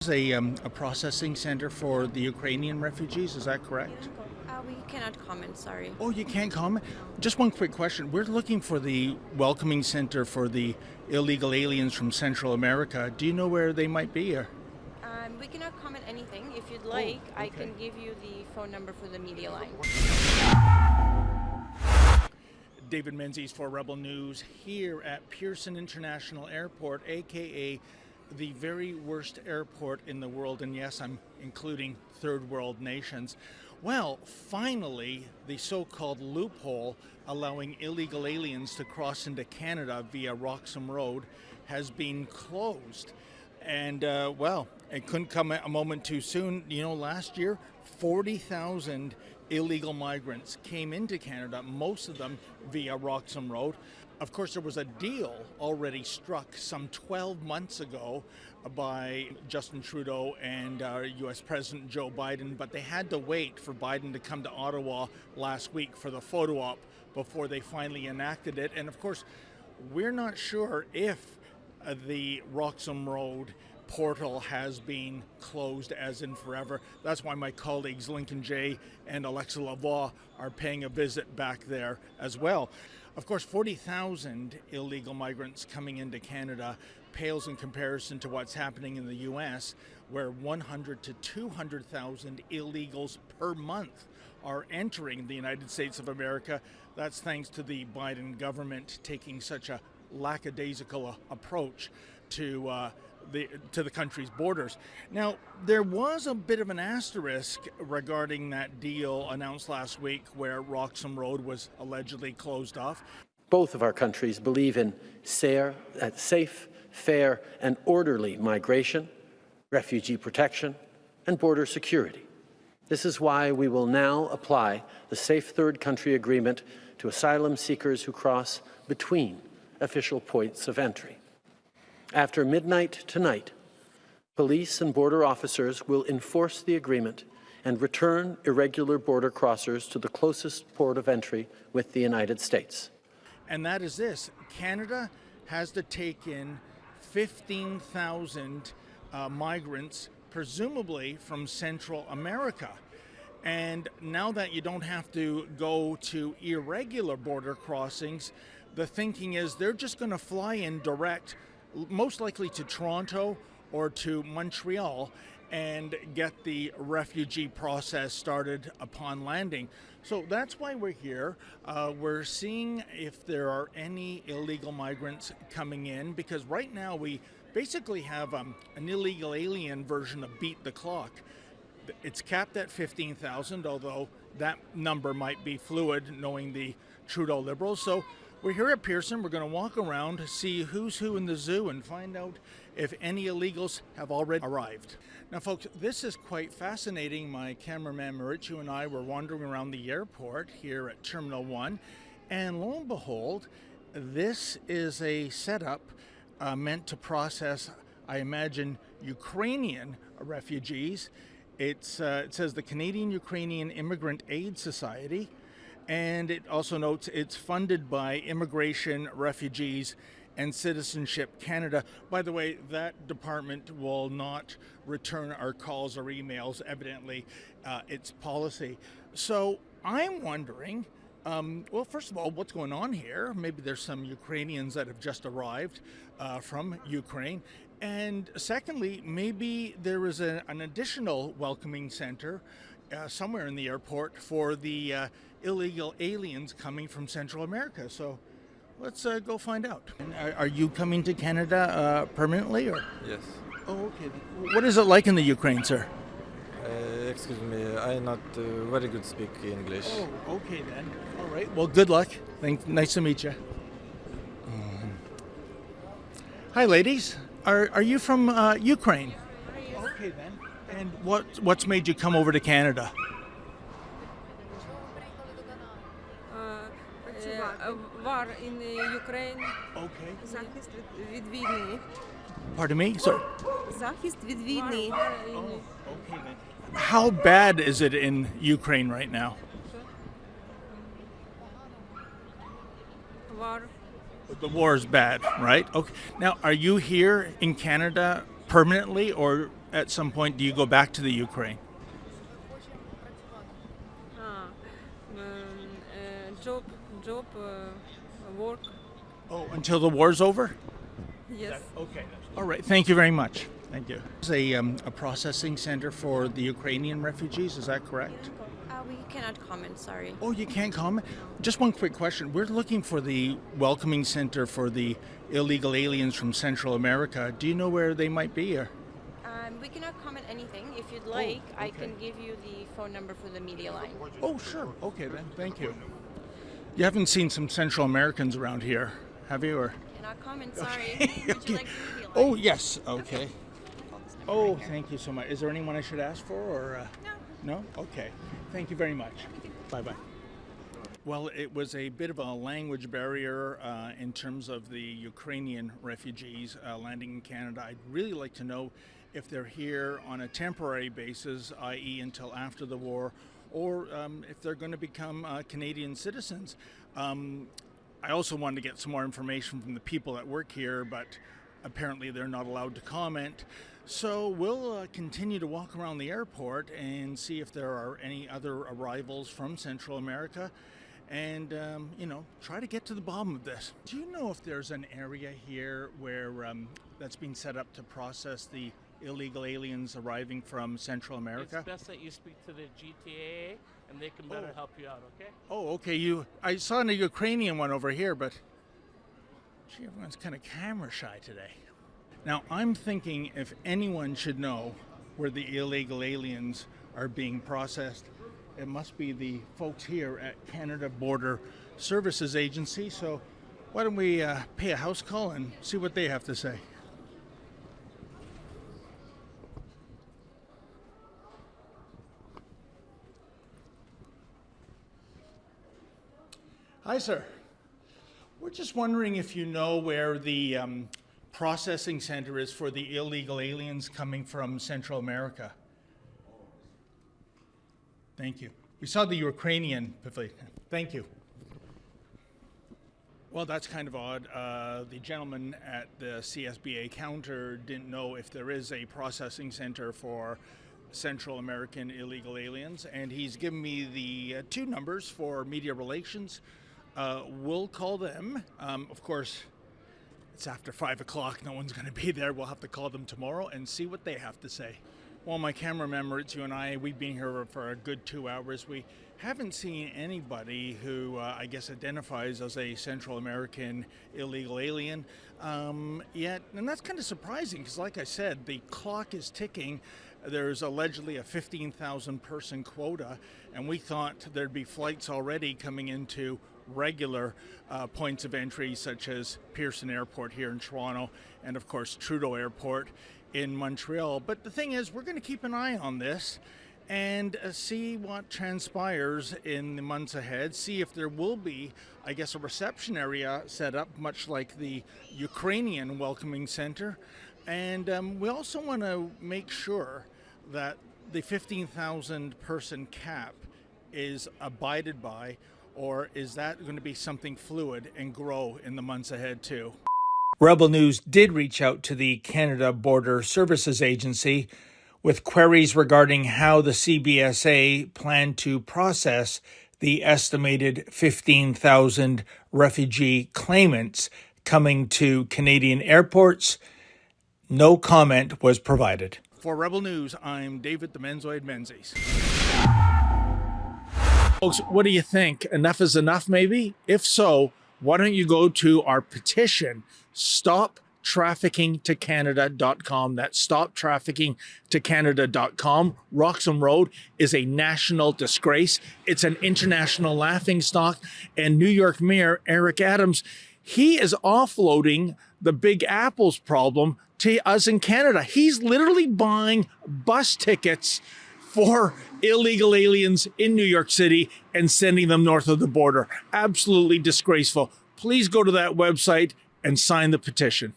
A processing center for the Ukrainian refugees, is that correct? We cannot comment, sorry. Oh, you can't comment? Just one quick question. We're looking for the welcoming center for the illegal aliens from Central America. Do you know where they might be? Or? We cannot comment anything. If you'd like, I can give you the phone number for the media line. David Menzies for Rebel News here at Pearson International Airport, aka the very worst airport in the world, and yes, I'm including third world nations. Well, finally, the so-called loophole allowing illegal aliens to cross into Canada via Roxham Road has been closed. And, it couldn't come a moment too soon. You know, last year, 40,000 illegal migrants came into Canada, most of them via Roxham Road. Of course, there was a deal already struck some 12 months ago by Justin Trudeau and U.S. President Joe Biden, but they had to wait for Biden to come to Ottawa last week for the photo op before they finally enacted it. And of course, we're not sure if the Roxham Road portal has been closed as in forever. That's why my colleagues Lincoln Jay and Alexa Lavoie are paying a visit back there as well. Of course, 40,000 illegal migrants coming into Canada pales in comparison to what's happening in the U.S., where 100 to 200,000 illegals per month are entering the United States of America. That's thanks to the Biden government taking such a lackadaisical approach to the country's borders. Now, there was a bit of an asterisk regarding that deal announced last week where Roxham Road was allegedly closed off. Both of our countries believe in safe, fair, and orderly migration, refugee protection, and border security. This is why we will now apply the Safe Third Country Agreement to asylum seekers who cross between official points of entry. After midnight tonight, police and border officers will enforce the agreement and return irregular border crossers to the closest port of entry with the United States. And that is this: Canada has to take in 15,000 migrants, presumably from Central America. And now that you don't have to go to irregular border crossings, the thinking is they're just going to fly in direct, most likely to Toronto or to Montreal, and get the refugee process started upon landing. So that's why we're here. We're seeing if there are any illegal migrants coming in, because right now we basically have an illegal alien version of Beat the Clock. It's capped at 15,000, although that number might be fluid knowing the Trudeau Liberals. So we're here at Pearson. We're going to walk around to see who's who in the zoo and find out if any illegals have already arrived. Now, folks, this is quite fascinating. My cameraman Mauricio and I were wandering around the airport here at Terminal 1, and lo and behold, this is a setup meant to process, I imagine, Ukrainian refugees. It says the Canadian Ukrainian Immigrant Aid Society. And it also notes it's funded by Immigration, Refugees, and Citizenship Canada. By the way, that department will not return our calls or emails. Evidently, it's policy. So I'm wondering, well, first of all, what's going on here? Maybe there's some Ukrainians that have just arrived from Ukraine. And secondly, maybe there is an additional welcoming center somewhere in the airport for the illegal aliens coming from Central America. So let's go find out. Are you coming to Canada permanently, or? Yes. Oh, okay. What is it like in the Ukraine, sir? Excuse me, I'm not very good speak English. Oh, okay then. All right. Well, good luck. Nice to meet you. Hi, ladies. Are you from Ukraine? Okay then. And what's made you come over to Canada? War in Ukraine. Okay. Захист від війни. Pardon me? Sorry. Захист від війни. Okay then. How bad is it in Ukraine right now? War. The war is bad, right? Okay. Now, are you here in Canada permanently, or at some point do you go back to the Ukraine? Job, work. Oh, until the war's over? Yes. Okay. All right. Thank you very much. Thank you. It's a processing center for the Ukrainian refugees. Is that correct? We cannot comment, sorry. Oh, you can't comment? Just one quick question. We're looking for the welcoming center for the illegal aliens from Central America. Do you know where they might be? Or? We cannot comment anything. If you'd like, I can give you the phone number for the media line. Oh, sure. Okay, then. Thank you. You haven't seen some Central Americans around here, have you? Or? Cannot comment, sorry. Would you like the media line? Oh, yes. Okay. Oh, thank you so much. Is there anyone I should ask for? Or No. No? Okay. Thank you very much. Bye-bye. Well, it was a bit of a language barrier in terms of the Ukrainian refugees landing in Canada. I'd really like to know if they're here on a temporary basis, i.e. until after the war, or if they're going to become Canadian citizens. I also wanted to get some more information from the people that work here, but apparently they're not allowed to comment. So we'll continue to walk around the airport and see if there are any other arrivals from Central America and, try to get to the bottom of this. Do you know if there's an area here where that's been set up to process the illegal aliens arriving from Central America? It's best that you speak to the GTA and they can better help you out, okay? Oh, okay. I saw a Ukrainian one over here, but gee, everyone's kind of camera shy today. Now, I'm thinking if anyone should know where the illegal aliens are being processed, it must be the folks here at Canada Border Services Agency. So why don't we pay a house call and see what they have to say? Hi, sir. We're just wondering if you know where the processing center is for the illegal aliens coming from Central America. Thank you. We saw the Ukrainian pavilion. Thank you. Well, that's kind of odd. The gentleman at the CSBA counter didn't know if there is a processing center for Central American illegal aliens, and he's given me the two numbers for media relations. We'll call them. Of course, it's after 5 o'clock. No one's going to be there. We'll have to call them tomorrow and see what they have to say. Well, my cameraman Maurizio and I, we've been here for a good 2 hours. We haven't seen anybody who I guess identifies as a Central American illegal alien yet. And that's kind of surprising because, like I said, the clock is ticking. There's allegedly a 15,000 person quota, and we thought there'd be flights already coming into regular points of entry such as Pearson Airport here in Toronto and of course Trudeau Airport in Montreal. But the thing is, we're going to keep an eye on this and see what transpires in the months ahead, see if there will be, I guess, a reception area set up much like the Ukrainian welcoming center. And we also want to make sure that the 15,000 person cap is abided by, or is that going to be something fluid and grow in the months ahead too? Rebel News did reach out to the Canada Border Services Agency with queries regarding how the CBSA planned to process the estimated 15,000 refugee claimants coming to Canadian airports. No comment was provided. For Rebel News, I'm David the Menzoid Menzies. Folks, what do you think? Enough is enough, maybe? If so, why don't you go to our petition, stoptraffickingtocanada.com. That's stoptraffickingtocanada.com. Roxham Road is a national disgrace. It's an international laughingstock. And New York Mayor Eric Adams, he is offloading the Big Apple's problem to us in Canada. He's literally buying bus tickets for illegal aliens in New York City and sending them north of the border. Absolutely disgraceful. Please go to that website and sign the petition.